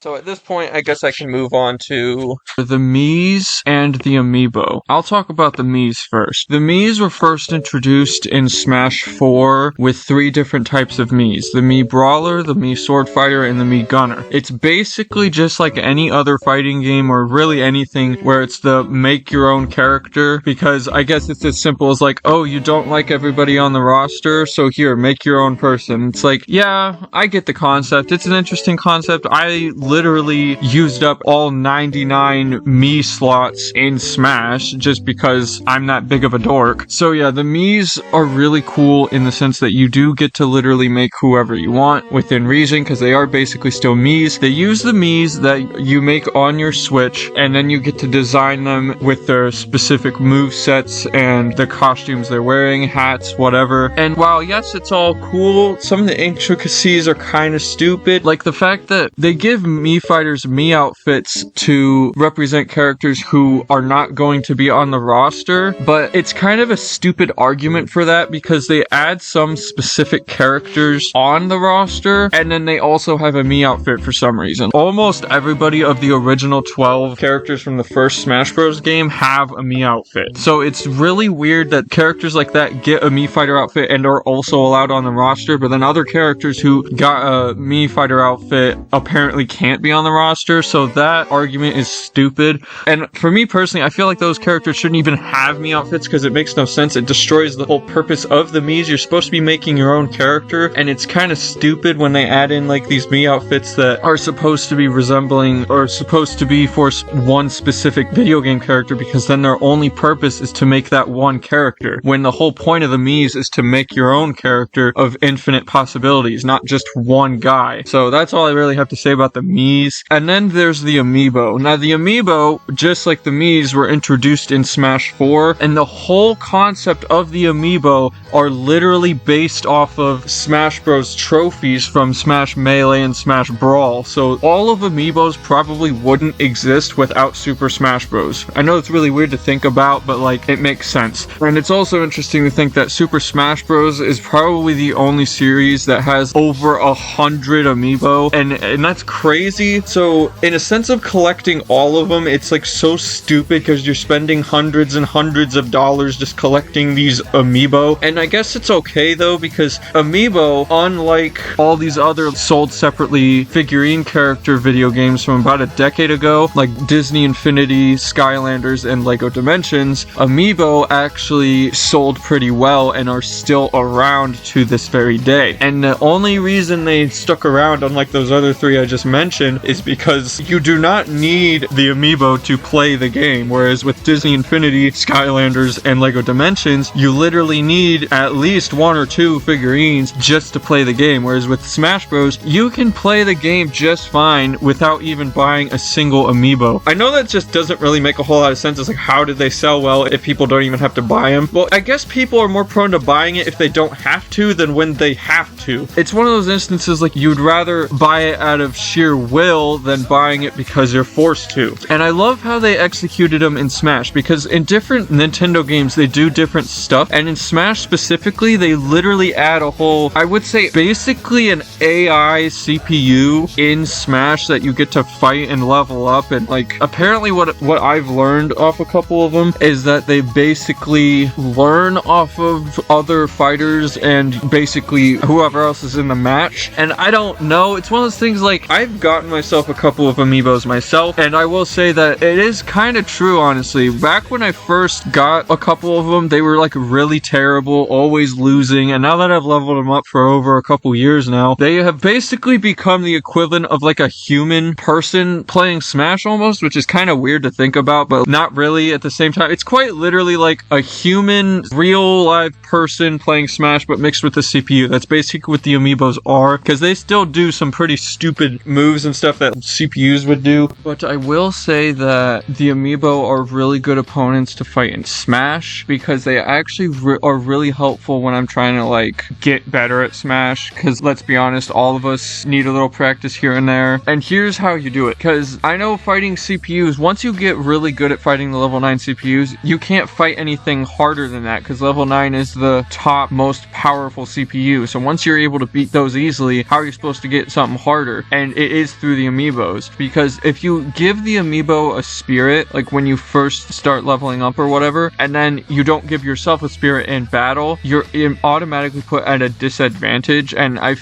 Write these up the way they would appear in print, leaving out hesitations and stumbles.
So at this point, I guess I can move on to the Miis and the Amiibo. I'll talk about the Miis first. The Miis were first introduced in Smash 4 with 3 different types of Miis. The Mii Brawler, the Mii Sword Fighter, and the Mii Gunner. It's basically just like any other fighting game or really anything where it's the make your own character, because I guess it's as simple as like, oh, you don't like everybody on the roster, so here, make your own person. It's like, yeah, I get the concept. It's an interesting concept. I literally used up all 99 Mii slots in Smash just because I'm that big of a dork. So yeah, the Miis are really cool in the sense that you do get to literally make whoever you want within reason, because they are basically still Miis. They use the Miis that you make on your Switch, and then you get to design them with their specific move sets and the costumes they're wearing, hats, whatever. And while yes, it's all cool, some of the intricacies are kind of stupid. Like the fact that they give Mii fighters Mii outfits to represent characters who are not going to be on the roster, but it's kind of a stupid argument for that because they add some specific characters on the roster and then they also have a Mii outfit for some reason. Almost everybody of the original 12 characters from the first Smash Bros. Game have a Mii outfit. So it's really weird that characters like that get a Mii fighter outfit and are also allowed on the roster, but then other characters who got a Mii fighter outfit apparently can't be on the roster, so that argument is stupid. And for me personally, I feel like those characters shouldn't even have Mii outfits because it makes no sense. It destroys the whole purpose of the Miis. You're supposed to be making your own character, and it's kind of stupid when they add in like these Mii outfits that are supposed to be resembling or supposed to be for one specific video game character, because then their only purpose is to make that one character, when the whole point of the Miis is to make your own character of infinite possibilities, not just one guy. So that's all I really have to say about the Miis. And then there's the Amiibo. Now the Amiibo, just like the Miis, were introduced in Smash 4, and the whole concept of the Amiibo are literally based off of Smash Bros. Trophies from Smash Melee and Smash Brawl. So all of Amiibos probably wouldn't exist without Super Smash Bros. I know it's really weird to think about, but like, it makes sense. And it's also interesting to think that Super Smash Bros. Is probably the only series that has over 100 Amiibo, and that's crazy. So in a sense of collecting all of them, it's like so stupid because you're spending hundreds and hundreds of dollars just collecting these Amiibo. And I guess it's okay though, because Amiibo, unlike all these other sold separately figurine character video games from about a decade ago, like Disney Infinity, Skylanders, and Lego Dimensions, Amiibo actually sold pretty well and are still around to this very day. And the only reason they stuck around, unlike those other 3 I just mentioned, is because you do not need the Amiibo to play the game, whereas with Disney Infinity, Skylanders, and Lego Dimensions, you literally need at least 1 or 2 figurines just to play the game, whereas with Smash Bros, you can play the game just fine without even buying a single Amiibo. I know that just doesn't really make a whole lot of sense. It's like, how did they sell well if people don't even have to buy them? Well, I guess people are more prone to buying it if they don't have to than when they have to. It's one of those instances like you'd rather buy it out of sheer will than buying it because you're forced to. And I love how they executed them in Smash, because in different Nintendo games they do different stuff, and in Smash specifically they literally add a whole, I would say basically an AI CPU in Smash that you get to fight and level up. And like, apparently what I've learned off a couple of them is that they basically learn off of other fighters and basically whoever else is in the match. And I don't know, it's one of those things like, I've gotten myself a couple of Amiibos myself, and I will say that it is kind of true, honestly. Back when I first got a couple of them, they were like really terrible, always losing, and now that I've leveled them up for over a couple years now, they have basically become the equivalent of like a human person playing Smash almost, which is kind of weird to think about, but not really at the same time. It's quite literally like a human, real live person playing Smash, but mixed with the CPU. That's basically what the Amiibos are, because they still do some pretty stupid moves and stuff that CPUs would do. But I will say that the Amiibo are really good opponents to fight in Smash, because they actually are really helpful when I'm trying to like get better at Smash, because let's be honest, all of us need a little practice here and there. And here's how you do it, because I know fighting CPUs, once you get really good at fighting the level 9 CPUs, you can't fight anything harder than that, because level 9 is the top most powerful CPU. So once you're able to beat those easily, how are you supposed to get something harder? And it is is through the amiibos, because if you give the amiibo a spirit, like when you first start leveling up or whatever, and then you don't give yourself a spirit in battle, you're automatically put at a disadvantage. And I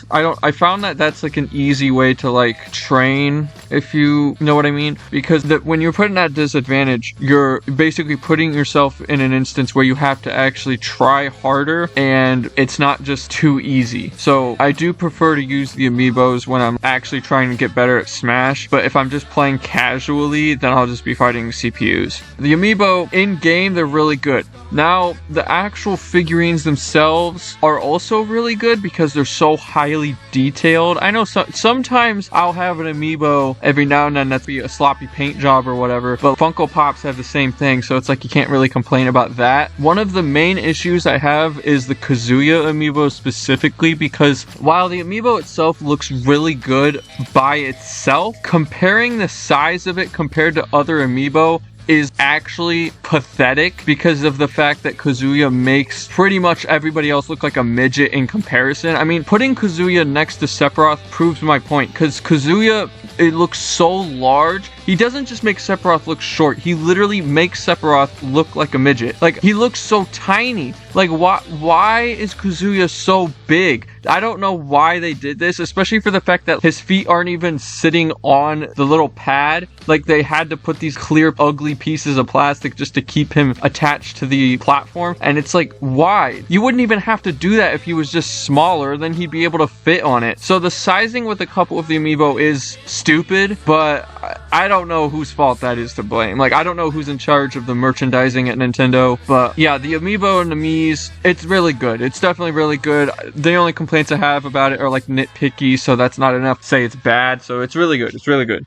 found that that's like an easy way to like train, if you know what I mean, because when you're put in that disadvantage, you're basically putting yourself in an instance where you have to actually try harder, and it's not just too easy. So I do prefer to use the amiibos when I'm actually trying to get better at Smash, but if I'm just playing casually, then I'll just be fighting CPUs. The amiibo in game, they're really good. Now, the actual figurines themselves are also really good because they're so highly detailed. I know sometimes I'll have an amiibo every now and then that's be a sloppy paint job or whatever, but Funko Pops have the same thing, so it's like you can't really complain about that. One of the main issues I have is the Kazuya amiibo specifically, because while the amiibo itself looks really good by itself, comparing the size of it compared to other amiibo is actually pathetic because of the fact that Kazuya makes pretty much everybody else look like a midget in comparison. I mean, putting Kazuya next to Sephiroth proves my point, because Kazuya, it looks so large. He doesn't just make Sephiroth look short, he literally makes Sephiroth look like a midget. Like, he looks so tiny. Like, why is Kazuya so big? I don't know why they did this, especially for the fact that his feet aren't even sitting on the little pad. Like, they had to put these clear, ugly pieces of plastic just to keep him attached to the platform. And it's like, why? You wouldn't even have to do that if he was just smaller, then he'd be able to fit on it. So the sizing with a couple of the amiibo is stupid, but I don't know whose fault that is to blame. Like, I don't know who's in charge of the merchandising at Nintendo, but yeah, the amiibo and the Miis, it's really good. It's definitely really good. The only complaints I have about it are like nitpicky, so that's not enough to say it's bad. So it's really good. It's really good.